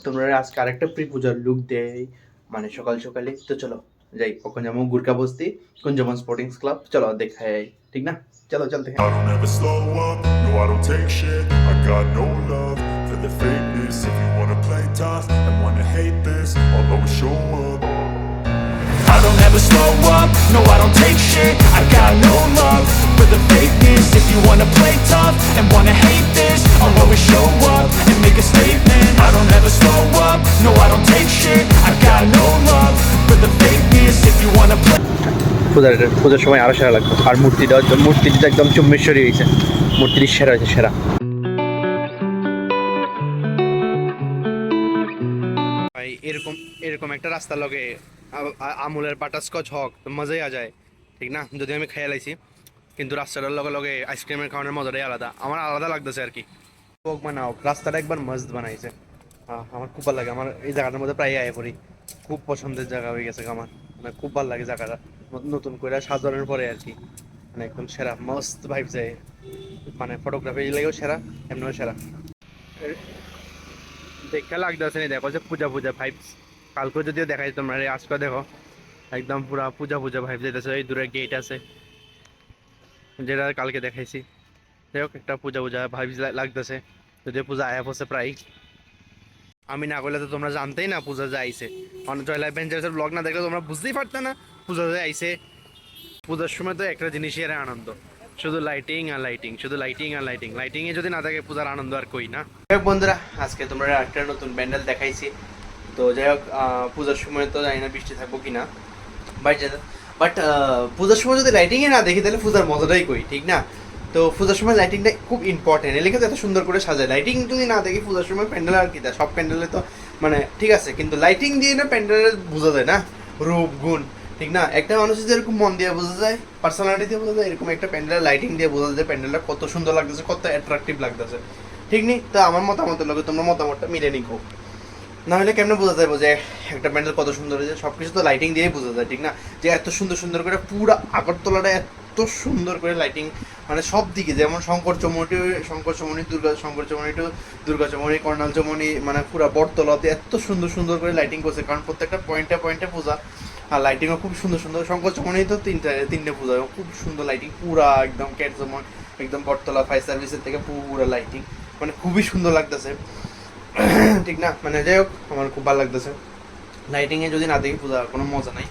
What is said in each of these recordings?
তোমরা আজকে আরেকটা প্রি পূজার লুক দেয় মানে সকাল সকালে তো চলো যাই কখন যাবো গুরকা বস্তি কুঞ্জবন স্পোর্টিংস ক্লাব চলো দেখাই ঠিক না চলো চলতে I don't ever slow up, no I don't take shit. I got no love for the fakeness. If you wanna play tough and wanna hate this, I'll always show up. I don't ever slow up, no I don't take shit. I got no love for the fakeness. If you wanna play tough and wanna hate this, I'll always show up and make a statement. I don't ever slow up, no I don't take shit. I got no love for the fakeness. If you wanna play পূজার সময় আরো সেরা লাগবে আর মূর্তিটা একদম চুম্বেশ্বরী হয়েছে মূর্তিটি সেরা হয়েছে সেরা ভাই এরকম এরকম একটা রাস্তার লগে আমুলের বাটারস্কচ হক তো মজাই আ যায় ঠিক না যদি আমি খেয়ে লাইছি কিন্তু রাস্তাটার লগে লগে আইসক্রিমের খাওয়ানোর মজাটাই আলাদা আমার আলাদা লাগতেছে আর কি হোক বানাও রাস্তাটা একবার মস্ত বানাইছে আমার খুব ভালো লাগে আমার এই জায়গাটার মধ্যে প্রায় আয় পড়ি খুব পছন্দের জায়গা হয়ে গেছে আমার মানে খুব ভালো লাগে জায়গাটা নতুন করে সাজানোর পরে আর কি মানে একদম সেরা মস্ত ভাইব যায় মানে ফটোগ্রাফি লাগেও সেরা এমনিও সেরা দেখে লাগতেছে না দেখো যে পূজা পূজা ভাইবস কালকে যদিও দেখাই তোমরা আজকে দেখো একদম পুরা পূজা পূজা ভাইব যেতেছে এই দূরে গেট আছে যেটা কালকে দেখাইছি যাই হোক একটা পূজা পূজা ভাইব লাগতেছে যদিও পূজা আয়া পড়ছে প্রায় আমি না করলে তো তোমরা জানতেই না পূজা যে আইছে জয় লাইফ ভেঞ্চার্সের ব্লগ না দেখলে তোমরা বুঝতেই পারতে না পূজা যে আইছে পূজার সময় তো একটা জিনিসই এর আনন্দ শুধু লাইটিং আর লাইটিং শুধু লাইটিং আর লাইটিং লাইটিংয়ে যদি না থাকে পূজার আনন্দ আর কই না যাই হোক বন্ধুরা আজকে তোমরা একটা নতুন প্যান্ডেল দেখাইছি তো যাই হোক পূজার সময় তো জানি না বৃষ্টি থাকবো কি না বাট পূজার সময় যদি লাইটিংয়ে না দেখি তাহলে পূজার মজাটাই কই ঠিক না তো পূজার সময় লাইটিংটা খুব ইম্পর্টেন্ট এলাকা তো এত সুন্দর করে সাজায় লাইটিং যদি না দেখি পূজার সময় প্যান্ডেল আর কি সব প্যান্ডেলে তো মানে ঠিক আছে কিন্তু লাইটিং দিয়ে না প্যান্ডেলে বোঝা যায় না রূপ গুণ ঠিক না একটা মানুষের যেরকম মন দিয়ে বোঝা যায় পার্সোনালিটি দিয়ে বোঝা যায় এরকম একটা প্যান্ডেলের লাইটিং দিয়ে বোঝা যায় প্যান্ডেলটা কত সুন্দর লাগতেছে কত অ্যাট্রাকটিভ লাগতেছে ঠিক নেই তো আমার মতামতের লোকে তোমরা মতামতটা মিলে নিকো নাহলে কেমনে বোঝা যায় যে একটা প্যান্ডেল কত সুন্দর হয়েছে সব কিছু তো লাইটিং দিয়েই বোঝা যায় ঠিক না যে এত সুন্দর সুন্দর করে পুরো আগরতলাটা এত সুন্দর করে লাইটিং মানে সব দিকে যেমন শঙ্কর চমনি দুর্গা চমনি কর্ণাল চমনি মানে পুরো বটতলাতে এত সুন্দর সুন্দর করে লাইটিং করছে কারণ প্রত্যেকটা পয়েন্টে পয়েন্টে পূজা আর লাইটিংও খুব সুন্দর সুন্দর শঙ্কর চমনি তো তিনটে পূজা খুব সুন্দর লাইটিং পুরা একদম ক্যাট যেমন একদম বটতলা ফায়ার সার্ভিসের থেকে পুরো লাইটিং মানে খুবই সুন্দর লাগতেছে ঠিক না মানে যাই হোক আমার খুব ভালো লাগতেছে লাইটিংয়ে যদি না দেখি পূজা কোনো মজা নাই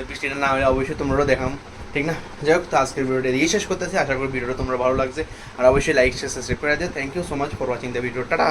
বৃষ্টিটা না হলে অবশ্যই তোমরাও দেখাম ঠিক না যাই হোক তো আজকের ভিডিওটা দিয়ে শেষ করতেছি আশা করি ভিডিওটা তোমরা ভালো লাগছে আর অবশ্যই লাইক শেয়ার সাবস্ক্রাইব করে দিও thank you so much for watching the video tata